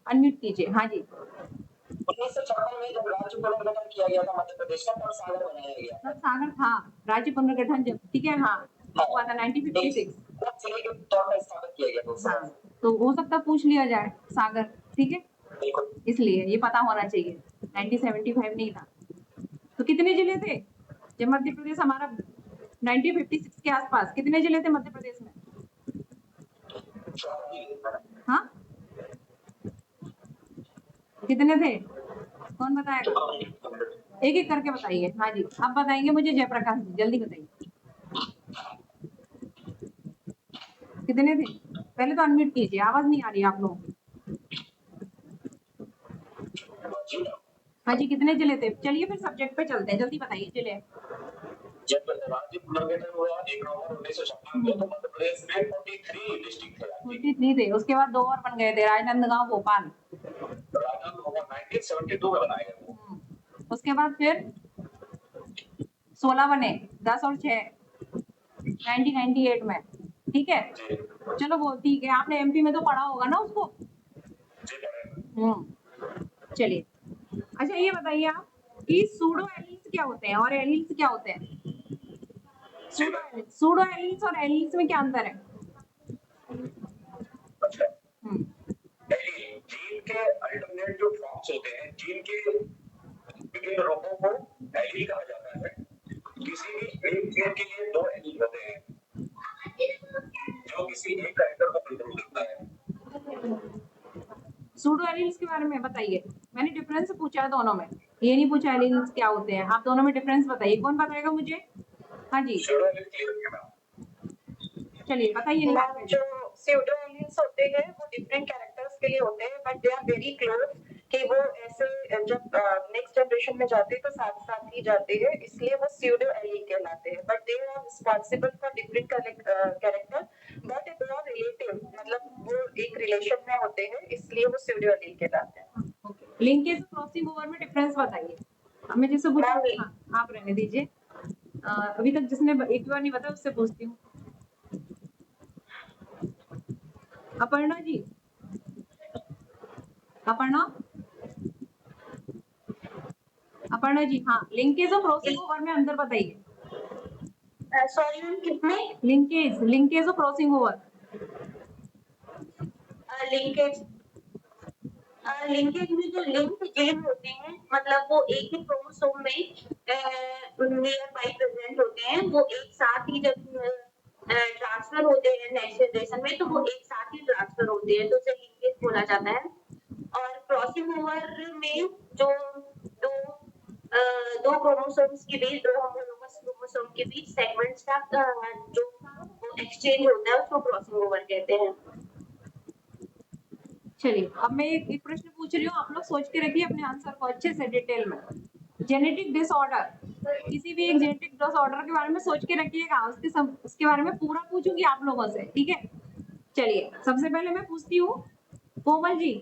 अनम्यूट कीजिए। हाँ जी, 1956 में जब राज्य पुनर्गठन किया गया था मध्य प्रदेश का, तब सागर बनाया गया तब सागर था, राज्य पुनर्गठन जब, ठीक है, हाँ हुआ था 1956। तब जिले के तौर पर स्थापित किया गया था। हाँ तो हो सकता है पूछ लिया जाए सागर, ठीक है? बिल्कुल। इसलिए ये पता होना चाहिए, 1975 नहीं था। तो कितने जिले थे जब मध्य प्रदेश हमारा 1956 के आसपास, कितने जिले थे मध्य प्रदेश में? हाँ कितने थे, कौन बताएगा? एक एक करके बताइए। हाँ जी अब बताएंगे मुझे जयप्रकाश जी, जल्दी बताइए कितने थे? पहले तो अनम्यूट कीजिए, आवाज नहीं आ रही आप लोगों की। हाँ जी कितने जिले थे? चलिए फिर सब्जेक्ट पे चलते हैं, जल्दी बताइए जिले। जब राज्य पुनर्गठन हुआ 1 नवंबर 1956 को, तो मध्य प्रदेश में 43 डिस्ट्रिक्ट थे। 43 थे, उसके बाद दो और बन गए थे, राजनांदगांव, भोपाल। राजनांदगांव 1972 में बनाया गया। उसके बाद फिर 16 बने, 10 और 6 1998 में, ठीक है? चलो वो ठीक है, आपने एमपी में तो पढ़ा होगा ना उसको। चलिए अच्छा ये बताइए आप कि सूडो एलील्स क्या होते हैं और एलील्स क्या होते हैं? सूडो एलील्स और एलील्स में क्या अंतर है? जीन के अल्टरनेट जो फॉर्म्स होते हैं, जीन के विभिन्न रूपों को एलील कहा जाता है। किसी भी एक जीन के लिए दो एलील होते हैं, जो किसी एक कैरेक्टर को कंट्रोल करता है। सूडो एलील्स के बारे में बताइए, मैंने डिफरेंस पूछा है दोनों में, ये नहीं पूछा एलील्स क्या होते हैं। आप दोनों में डिफरेंस बताइए, कौन बताएगा मुझे? हाँ जी चलिए बताइए। मैम जो स्यूडो एलियंस होते हैं वो डिफरेंट कैरेक्टर्स के लिए होते हैं, but they are very close, कि वो ऐसे जब नेक्स्ट जनरेशन में जाते हैं तो साथ साथ ही जाते हैं, इसलिए वो स्यूडो एलियन कहलाते हैं। But they are responsible for different character, but they are relative, मतलब वो एक रिलेशन में होते हैं, इसलिए वो स्यूडो एलियन कहलाते हैं। लिंकेज क्रॉसिंग ओवर में डिफरेंस बताइए। हमें जैसे पूछा, हाँ, आप रहने दीजिए, अभी तक जिसने एक बार नहीं बताया उससे पूछती हूँ। अपर्णा जी, अपर्णा, अपर्णा जी, हाँ लिंकेज और क्रॉसिंग ओवर में अंतर बताइए। सॉरी मैम, कितने लिंकेज और क्रॉसिंग ओवर। लिंकेज लिंकेज में जो लिंक गेन होते हैं, मतलब वो एक ही क्रोमोसोम में नियर बाई प्रेजेंट होते हैं, वो एक साथ ही जब ट्रांसफर होते हैं नेक्स्ट जनरेशन में, तो वो एक साथ ही ट्रांसफर होते हैं, तो उसे लिंकेज बोला जाता है। और क्रॉसिंग ओवर में जो दो दो क्रोमोसोम्स के बीच, दो होमोलोगस क्रोमोसोम के बीच सेगमेंट्स का जो एक्सचेंज होता है उसको क्रॉसिंग ओवर कहते हैं। चलिए अब मैं एक प्रश्न पूछ रही हूँ, आप लोग सोच के रखिए अपने आंसर को अच्छे से डिटेल में। जेनेटिक डिसऑर्डर, किसी भी एक जेनेटिक डिसऑर्डर के बारे में सोच के रखिएगा, उसके बारे में पूरा पूछूंगी आप लोगों से, ठीक है। चलिए सबसे पहले मैं पूछती हूँ Komal ji.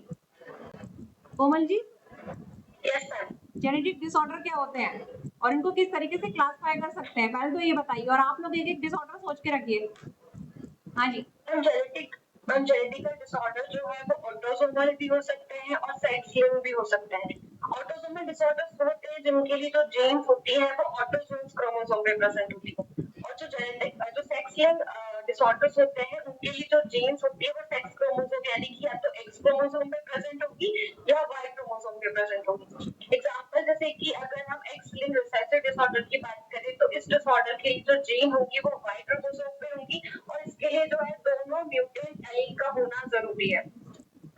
Komal ji, yes ma'am. Genetic disorder क्या होते हैं और इनको किस तरीके से क्लासिफाई कर सकते हैं, पहले तो ये बताइए, और आप लोग एक एक डिसऑर्डर सोच के रखिए। हाँ जी। जेनेटिकल डिसऑर्डर जो है वो ऑटोसोमल भी हो सकते हैं और सेक्स लिंक्ड भी हो सकते हैं। ऑटोसोमल डिसऑर्डर्स होते हैं जिनके लिए जो जीन्स होती है वो ऑटोसोम्स क्रोमोसोम पे प्रेजेंट होती है, और जो सेक्स लिंक्ड डिसऑर्डर्स होते हैं उनके लिए जो जीन्स होती है वो सेक्स क्रोमोसोम यानी कि या तो एक्स क्रोमोसोम पे प्रेजेंट होगी या वाई क्रोमोसोम पे प्रेजेंट होगी। एग्जांपल जैसे कि अगर हम एक्स लिंक्ड रिसेसिव डिसऑर्डर की बात करें तो इस डिसऑर्डर की जो जीन होगी वो वाई क्रोमोसोम पे होगी, और इसके लिए जो है दोनों म्यूटेंट एलील का होना जरूरी है।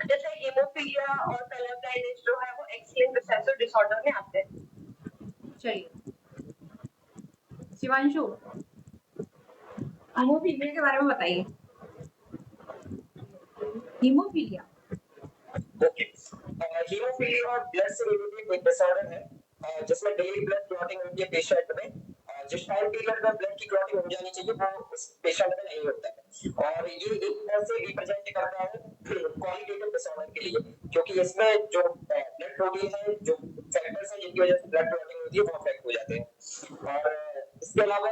जैसे हेमोफीलिया और कलर ब्लाइंडनेस जो है वो एक्स लिंक्ड रिसेसिव डिसऑर्डर में आते हैं। चलिए शिवांशु, हीमोफीलिया के बारे में बताइए। हीमोफीलिया ओके, हीमोफीलिया ब्लड से रिलेटेड एक डिसऑर्डर है जिसमें डेली ब्लड क्लॉटिंग होती है पेशेंट में। जिस टाइम पीरियड में ब्लड की क्लॉटिंग हो जानी चाहिए वो उस पेशेंट में नहीं होता है, और ये एक तरह से रिप्रेजेंट करता है क्वालिटेटिव डिसऑर्डर के लिए, क्योंकि इसमें जो ब्लड प्रोटीन है, जो फैक्टर्स हैं जिनकी वजह से ब्लड क्लॉटिंग होती है वो अफेक्ट हो जाते हैं। और इसके अलावा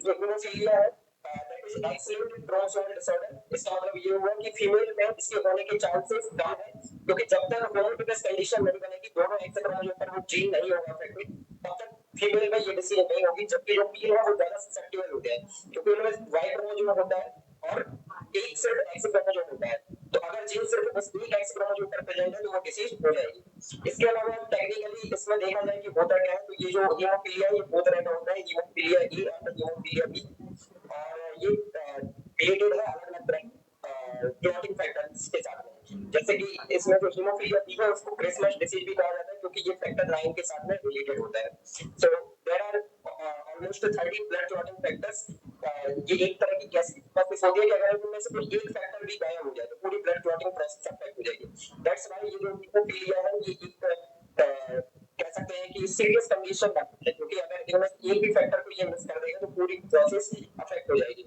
जो हीमोफीलिया है that is x-linked chromosomal disorder. इसका मतलब ये हुआ कि फीमेल में इसके होने के चांसेस कम है, क्योंकि जब तक होमोलोगस कंडीशन नहीं बनेगी, दोनों एक्स क्रोमोसोम पर वो जीन नहीं होगा अफेक्टेड, तब तक फीमेल में ये डिसीज नहीं होगी। जबकि जो मेल है वो ज्यादा ससेप्टेबल होते हैं, क्योंकि उनमें वाई क्रोमोसोम होता है और एक सिर्फ एक्स क्रोमोसोम होता है, तो अगर जीन सिर्फ बस एक एक्स क्रोमोसोम पर प्रेजेंट है तो वो डिसीज हो जाएगी। इसके अलावा टेक्निकली इसमें देखा जाए कि होता क्या है, तो ये जो हीमोफीलिया ये दो तरह का होता है, हीमोफीलिया ए और हीमोफीलिया बी, और ये रिलेटेड है अलग अलग तरह क्लॉटिंग फैक्टर्स के साथ में। जैसे कि इसमें जो हीमोफीलिया बी है उसको क्रिसमस डिसीज भी कहा जाता है, क्योंकि ये फैक्टर 9 के साथ में रिलेटेड होता है। So there are almost 30 blood clotting factors. ये एक तरह की कैसी प्रोसेस होती है कि अगर इनमें से कोई एक फैक्टर भी गायब हो जाए तो पूरी ब्लड क्लॉटिंग प्रोसेस अफेक्ट हो जाएगी। दैट्स व्हाई ये जो हीमोफीलिया है ये एक कह सकते हैं कि सीरियस कंडीशन है, क्योंकि अगर इनमें एक भी फैक्टर को ये मिस कर देगा तो पूरी प्रोसेस अफेक्ट हो जाएगी।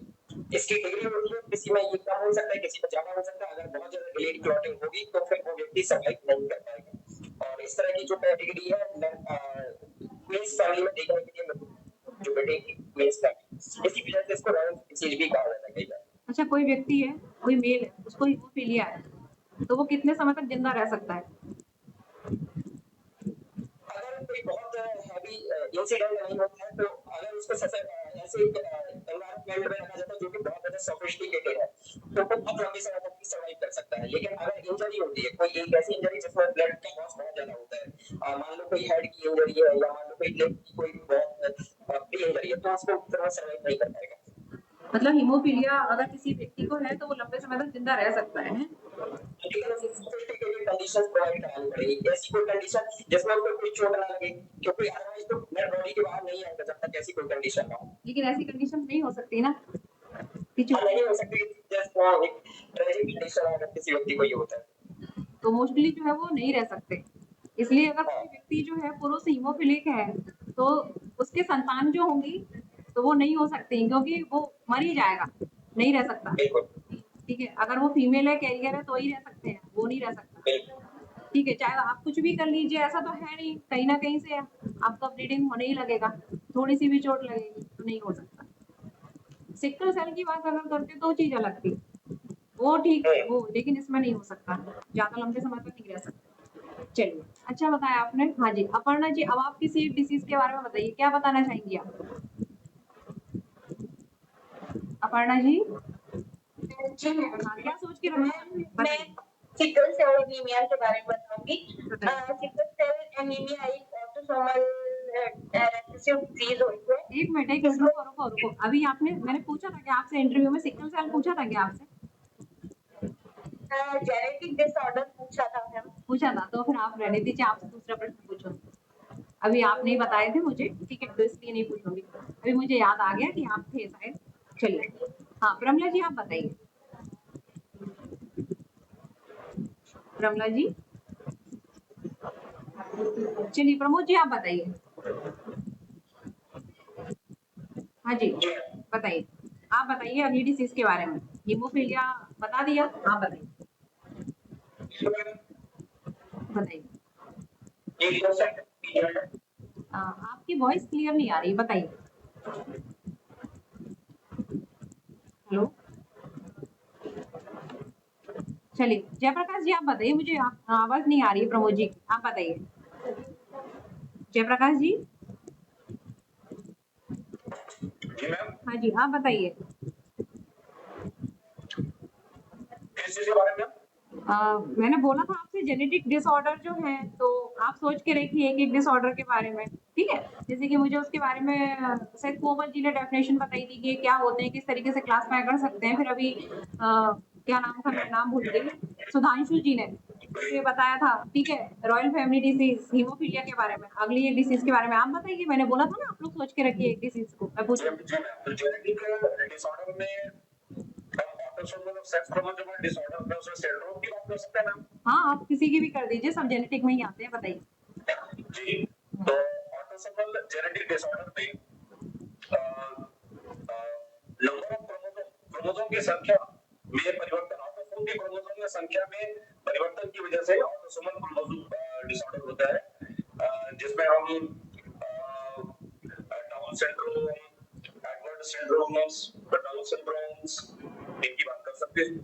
इसकी डिग्री होती है, किसी में ये कम हो सकता है, किसी में ज्यादा हो सकता है। अगर बहुत ज्यादा डिलेड क्लॉटिंग होगी तो फिर वो व्यक्ति सर्वाइव नहीं कर पाएगा। और इस तरह की जो कैटेगरी है मेंस फैमिली में देखने के लिए जो बेटे मेंस फैमिली, इसी वजह से इसको रॉयल डिसीज भी कहा जाता है कई बार। अच्छा, कोई व्यक्ति है, कोई मेल है, उसको हीमोफीलिया है, तो वो कितने समय तक जिंदा रह सकता है? अगर कोई बहुत हैवी इंसिडेंट नहीं होता है, तो अगर उसको ऐसे एनवायरनमेंट में रखा जाता है जो कि बहुत ज्यादा सोफिस्टिकेटेड है, तो वो बहुत लंबे समय तक सर्वाइव कर सकता है। लेकिन अगर इंजरी होती है, कोई एक ऐसी इंजरी जिसमें ब्लड का लॉस बहुत ज्यादा होता है, मान लो कोई हेड की इंजरी है या मान लो कोई लेग की कोई बहुत बड़ी इंजरी है, तो उसको उतना सर्वाइव नहीं कर पाएगा। मतलब हीमोफीलिया अगर किसी व्यक्ति को है तो वो लंबे समय तक जिंदा रह सकता है। लेकिन उसे सोफिस्टिकेटेड कंडीशंस प्रोवाइड करानी पड़ेगी, ऐसी कोई कंडीशन जिसमें उसको कोई चोट ना लगे, क्योंकि अदरवाइज तो ब्लड बॉडी के बाहर नहीं आएगा जब तक ऐसी कोई कंडीशन ना हो। लेकिन ऐसी कंडीशन नहीं हो सकती ना कि नहीं हो सकती, जस्ट एक ट्रेजिक कंडीशन अगर किसी व्यक्ति को ये होता है तो मोस्टली जो है वो नहीं रह सकते। इसलिए अगर कोई व्यक्ति जो है पुरुष हीमोफिलिक है तो उसके संतान जो होंगी तो वो नहीं हो सकती, क्योंकि वो मर ही जाएगा, नहीं रह सकता। बिल्कुल ठीक है, अगर वो फीमेल है, कैरियर है, तो ही रह सकते हैं, वो नहीं रह सकता। बिल्कुल ठीक है, चाहे आप कुछ भी कर लीजिए, ऐसा तो है नहीं, कहीं ना कहीं से आपका ब्लीडिंग होने ही लगेगा, थोड़ी सी भी चोट लगेगी तो नहीं हो सकता। सिकल सेल की बात अगर करते तो चीज अलग थी, वो ठीक है वो, लेकिन इसमें नहीं हो सकता, ज्यादा लंबे समय तक नहीं रह सकता। चलिए, अच्छा बताया आपने। हाँ जी, अपर्णा जी, अब आप किसी डिसीज के बारे में बताइए, क्या बताना चाहेंगी आप? अपर्णा जी, जी मैम, हाँ क्या सोच के रखा है? मैं बताइए सिकल सेल एनीमिया के बारे में बताऊंगी। बताइए। सिकल सेल एनीमिया एक ऑटोसोमल रिसेसिव डिजीज होती है एक मिनट रुको। अभी आपने मैंने पूछा था कि आपसे इंटरव्यू में सिकल सेल पूछा था क्या आपसे? जेनेटिक डिसऑर्डर पूछा था मैम। पूछा था, तो फिर आप रहने दीजिए, आपसे दूसरा प्रश्न पूछो। अभी आप नहीं बताए थे मुझे, ठीक है, तो इसलिए नहीं पूछूंगी। अभी मुझे याद आ गया कि आप थे शायद। चलिए, हाँ प्रमला जी आप बताइए। प्रमला जी, चलिए प्रमोद जी आप बताइए। हाँ जी बताइए, आप बताइए अगली डिसीज के बारे में। हीमोफीलिया बता दिया, आप बताइए बताइए। आपकी वॉइस क्लियर नहीं आ रही, बताइए। हेलो, चलिए जयप्रकाश जी आप बताइए, मुझे आवाज नहीं आ रही है प्रमोद जी की, आप बताइए। जयप्रकाश जी, जी मैम, हाँ जी आप बताइए। किस चीज के बारे में? मैंने बोला था आपसे जेनेटिक डिसऑर्डर जो है, तो आप सोच के रखिए एक एक डिसऑर्डर के बारे में, ठीक है। जैसे कि मुझे उसके बारे में शायद कोमल जी ने डेफिनेशन बताई थी कि ये क्या होते हैं, किस तरीके से क्लासिफाई कर सकते हैं। फिर अभी क्या नाम था, मैं नाम भूल गई, सुधांशु जी ने ये बताया था, ठीक है। रॉयल फैमिली डिसीज हीमोफीलिया के बारे में, अगली एक डिसीज के बारे में आप बताइए। मैंने बोला था ना आप लोग सोच के रखिए एक डिसीज को, मैं पूछ। जी मैम, तो जेनेटिक डिसऑर्डर में हम ऑटोसोमल सेक्स क्रोमोसोमल डिसऑर्डर में उसमें सिंड्रोम की बात कर सकते हैं मैम। हाँ आप किसी की भी कर दीजिए, सब जेनेटिक में ही आते हैं, बताइए। जी, तो ऑटोसोमल जेनेटिक डिसऑर्डर में नंबर ऑफ क्रोमोसोम की संख्या में परिवर्तन, ऑटोसोम के क्रोमोसोम की संख्या में परिवर्तन की वजह से ऑटोसोमल क्रोमोसोम डिसऑर्डर होता है, जिसमें हम down syndrome, Edward syndromes, down syndromes इनकी बात कर सकते हैं।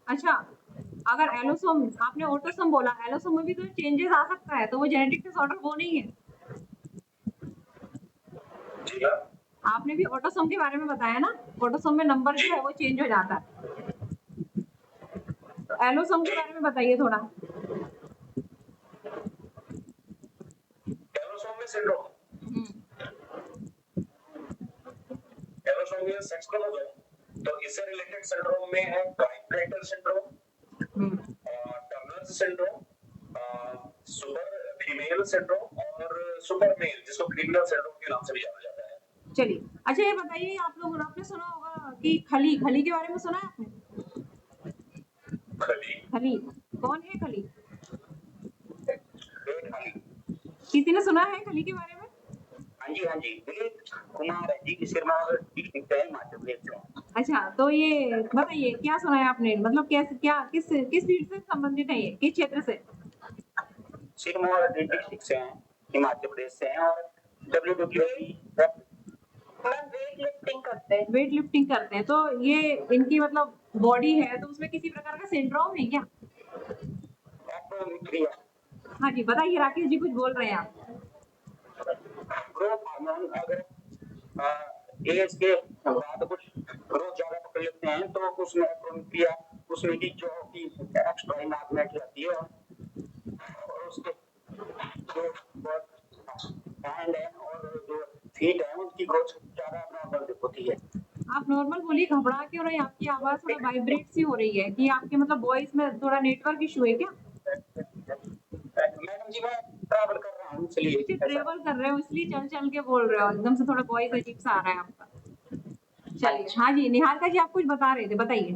अच्छा, अगर एलोसोम, आपने ऑटोसोम बोला, एलोसोम में भी तो चेंजेस आ सकता है, तो वो जेनेटिक डिसऑर्डर वो नहीं है। जी मैम, आपने भी ऑटोसोम के बारे में बताया ना, ऑटोसोम में नंबर जो है वो चेंज हो जाता है। तो एलोसोम के बारे में बताइए थोड़ा। एलोसोम में सिंड्रोम, एलोसोम में सेक्स क्रोमोसोम, तो इससे रिलेटेड सिंड्रोम में है ट्राइप्लेटर syndrome, Turner syndrome, super female syndrome और सुपर मेल, जिसको क्रिमिनल सिंड्रोम के नाम से भी जाना जाता है। चलिए, अच्छा ये बताइए, आप लोग, आपने सुना होगा कि खली, खली के बारे में सुना है आपने? खली, खली कौन है? खली खली, किसी ने सुना है खली के बारे में? हाँ जी कुमार है जी, सिरमौर डिस्ट्रिक्ट है, हिमाचल प्रदेश में। अच्छा, तो ये बताइए क्या सुना है आपने, मतलब कैसे, क्या किस किस फील्ड से संबंधित है, ये किस क्षेत्र से? सिरमौर डिस्ट्रिक्ट से हैं, हिमाचल प्रदेश से हैं, और WWE वेट लिफ्टिंग करते हैं। वेट लिफ्टिंग करते हैं, तो ये इनकी मतलब बॉडी है, तो उसमें किसी प्रकार का सिंड्रोम है क्या? क्रिया, हाँ जी बताइए, राकेश जी कुछ बोल रहे हैं आप। ग्रोथ हार्मोन अगर एज के बाद कुछ ग्रोथ ज्यादा पकड़ लेते हैं, तो उसमें क्रिया, उसमें की जो की एक्स्ट्रा इनार्मेट रहती है, और उसके जो हैंड है और जो फीट है उनकी ग्रोथ ज्यादा नॉर्मल होती है। आप नॉर्मल बोलिए, घबरा क्यों रहे हैं? आपकी आवाज थोड़ा वाइब्रेट सी हो रही है, कि आपके मतलब वॉइस में थोड़ा नेटवर्क इशू है क्या? मैडम जी मैं ट्रैवल कर रहा हूँ, इसलिए ट्रेवल कर रहे हो इसलिए चल चल के बोल रहे हो, एकदम से थोड़ा वॉइस अजीब सा आ रहा है आपका। चलिए, हाँ जी निहारिका जी आप कुछ बता रहे थे, बताइए।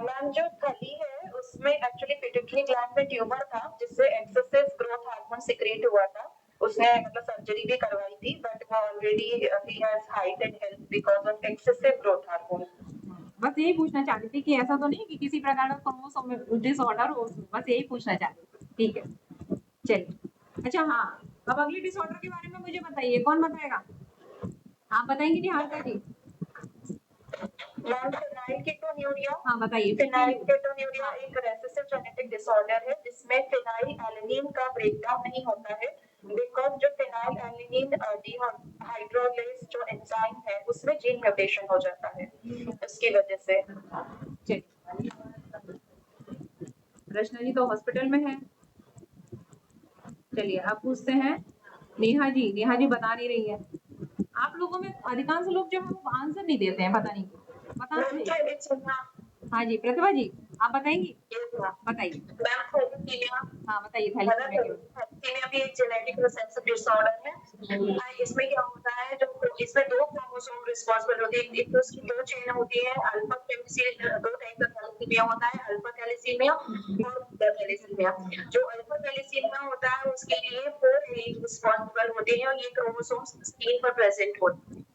मैम जो खली है उसमें एक्चुअली पिट्यूटरी ग्लैंड में ट्यूमर था, जिससे एक्सेसिव ग्रोथ हार्मोन सिक्रेट हुआ था। उसने मतलब सर्जरी भी करवाई थी, बट वो already he has height and health because of excessive growth hormone. बस यही पूछना चाहती थी कि ऐसा तो नहीं कि किसी प्रकार का क्रोमोसोम डिसऑर्डर हो, बस यही पूछना चाहती थी, ठीक है। चलिए, अच्छा हाँ, अब अगली डिसऑर्डर के बारे में मुझे बताइए, कौन बताएगा? आप बताएंगे Niharika ji? Ma'am phenylketonuria. हाँ बताइए। फिनाइल कीटोन्यूरिया एक रेसेसिव जेनेटिक डिसऑर्डर है जिसमें फिनाइल एलेनिन का ब्रेकडाउन नहीं होता है, बिकॉज जो फिनाइल एलिनिन डिहाइड्रोलेज जो एंजाइम है उसमें जीन म्यूटेशन हो जाता है, उसकी वजह से। चलिए, रचना जी तो हॉस्पिटल में है। चलिए अब पूछते हैं नेहा जी। नेहा जी बता नहीं रही है। आप लोगों में अधिकांश लोग जो है वो आंसर नहीं देते हैं, पता नहीं क्यों। बताना चाहिए। हाँ जी प्रतिभा जी आप बताएंगी, बताइए। हाँ बताइए थैलेसीमिया के बारे में। थैलेसीमिया भी एक जेनेटिक रिसेसिव डिसऑर्डर है। इसमें क्या होता है, जो इसमें दो क्रोमोसोम रिस्पांसिबल होते हैं। एक तो उसकी दो चेन होती है, अल्फा थैलेसीमिया, दो टाइप का थैलेसीमिया होता है, अल्फा थैलेसीमिया और बीटा थैलेसीमिया। जो अल्फा थैलेसीमिया होता है उसके लिए 4 एलील रिस्पांसिबल होते हैं और ये क्रोमोसोम्स स्क्रीन पर प्रेजेंट होते हैं।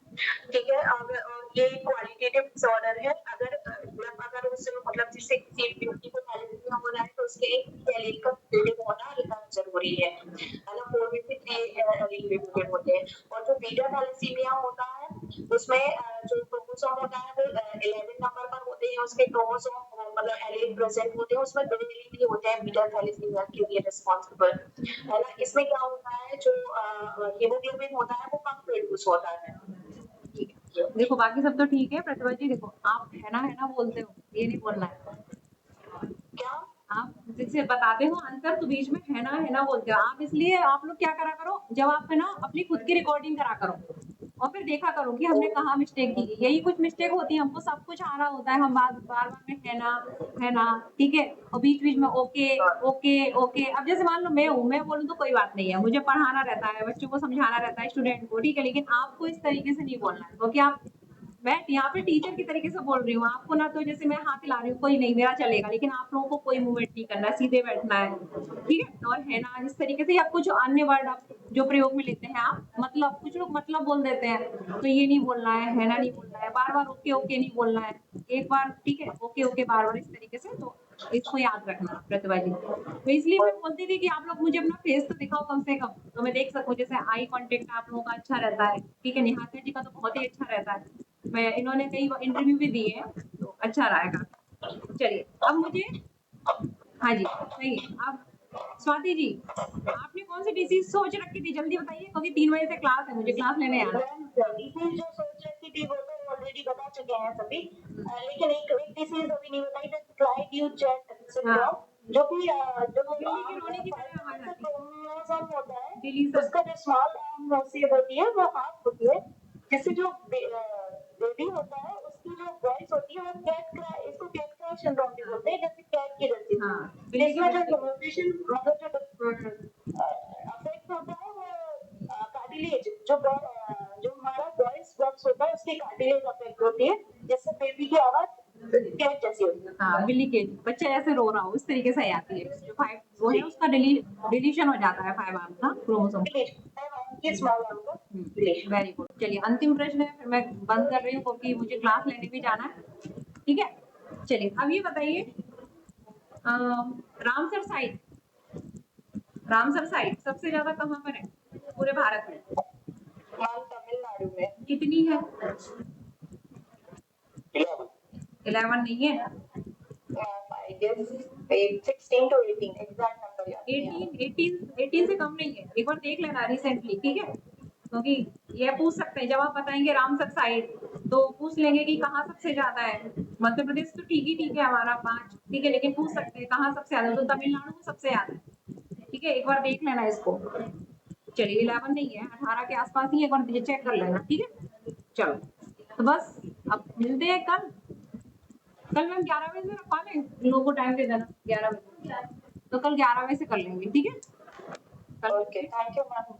ठीक है, और ये क्वालिटेटिव डिसऑर्डर है। अगर उस मतलब जिससे किसी व्यक्ति को थैलेसीमिया हो रहा है तो उसके एक एलील का म्यूटेट होना जरूरी है ना। 4 में से 3 एलील म्यूटेट होते हैं। और जो बीटा थैलेसीमिया होता है उसमें जो क्रोमोसोम होता है वो 11 नंबर पर होते हैं, उसके क्रोमोसोम मतलब एलील प्रेजेंट होते हैं, उसमें 2 एलील ही होते हैं बीटा थैलेसीमिया के लिए रिस्पांसिबल, है ना। इसमें क्या होता है, जो हीमोग्लोबिन होता है वो कम प्रोड्यूस होता है। देखो बाकी सब तो ठीक है। प्रतिभा जी देखो आप है ना बोलते हो, ये नहीं बोलना है। क्या आप जिससे बताते हो आंसर तो बीच में है ना बोलते हो आप। इसलिए आप लोग क्या करा करो, जब आप है ना अपनी खुद की रिकॉर्डिंग करा करो और फिर देखा करो कि हमने कहाँ मिस्टेक की। यही कुछ मिस्टेक होती है, हमको सब कुछ आ रहा होता है, हम बार बार में है ना ठीक है, और बीच बीच में ओके ओके ओके। अब जैसे मान लो मैं बोलूँ तो कोई बात नहीं है, मुझे पढ़ाना रहता है, बच्चों को समझाना रहता है, स्टूडेंट को, ठीक है, लेकिन आपको इस तरीके से नहीं बोलना है क्योंकि आप, मैं यहाँ पे टीचर की तरीके से बोल रही हूँ आपको ना। तो जैसे मैं हाथ हिला रही हूँ कोई नहीं, मेरा चलेगा, लेकिन आप लोगों को कोई मूवमेंट नहीं करना है, सीधे बैठना है, ठीक है। और है ना जिस तरीके से, या कुछ अन्य वर्ड आप जो प्रयोग में लेते हैं आप, मतलब कुछ लोग मतलब बोल देते हैं, तो ये नहीं बोलना है ना नहीं बोलना है, बार बार ओके ओके नहीं बोलना है, एक बार ठीक है ओके ओके बार बार, इस तरीके से। तो इसको याद रखना प्रतिभा जी। तो इसलिए मैं बोलती थी कि आप लोग मुझे अपना फेस तो दिखाओ कम से कम, तो मैं देख सकूं। जैसे आई कांटेक्ट आप लोगों का अच्छा रहता है, ठीक है, निहारिका जी का तो बहुत ही अच्छा रहता है। मैं इन्होंने कई इंटरव्यू भी दिए हैं तो अच्छा रहेगा। चलिए अब मुझे, हाँ जी सही है। अब स्वाति जी आपने कौन सी डिसीज सोच रखी थी, जल्दी बताइए क्योंकि 3 बजे से क्लास है, मुझे क्लास लेने आना है। डिसीज जो सोच रखी थी वो तो ऑलरेडी बता चुके हैं सभी, लेकिन एक डिसीज अभी नहीं बताई, क्लाइड-ड्यूचेन सिंड्रोम, जो कि बिल्ली के रोने की तरह आवाज आती है, क्रोमोसोम होता है, डिलीशन। उसका जो स्मॉल आर्म होती है वो हाफ होती है, जिससे जो बेबी होता है उसकी जो वॉइस होती है वो कैट क्राई, इसको कैट क्राई सिंड्रोम भी बोलते हैं, जैसे कैट की जैसी। हाँ बिल्ली की इसमें जो बोलती म्यूटेशन मतलब जो अफेक्ट होता है वो कार्टिलेज, जो हमारा वॉइस बॉक्स होता है उसकी कार्टिलेज अफेक्ट होती है, जिससे बेबी की आवाज कैट जैसी होती है। हाँ बिल्ली के बच्चा ऐसे रो रहा हो इस तरीके से आती है। जो 5 वो है उसका डिलीशन हो जाता है 5 आर्म का क्रोमोसोम। स्मॉल आर्म का डिलीशन। Very good. चलिए अंतिम प्रश्न है, फिर मैं बंद कर रही हूँ क्योंकि मुझे क्लास लेने भी जाना है, ठीक है। चलिए अब ये बताइए रामसर साइट, रामसर साइट सबसे ज्यादा कहाँ पर है पूरे भारत में? तमिलनाडु में। कितनी है? 11 नहीं है, I guess 16 to 18 exact number याद नहीं आ 18 से कम नहीं है। एक बार देख लेना रिसेंटली, ठीक है, क्योंकि ये पूछ सकते हैं जब आप बताएंगे रामसर साइट, तो पूछ लेंगे कि कहाँ सबसे ज्यादा है। मध्य प्रदेश तो ठीक है हमारा 5, ठीक है, लेकिन पूछ सकते हैं कहाँ सबसे ज्यादा, तो तमिलनाडु में सबसे ज्यादा है, ठीक है, एक बार देख लेना इसको। चलिए 11 नहीं है, 18 के आसपास ही, एक बार चेक कर लेना, ठीक है। चलो तो बस अब मिलते हैं कल। कल मैम 11 बजे से रखवा लें, इन लोगों को टाइम दे देना 11 बजे, तो कल 11 बजे से कर लेंगे, ठीक है। Okay thank you ma'am.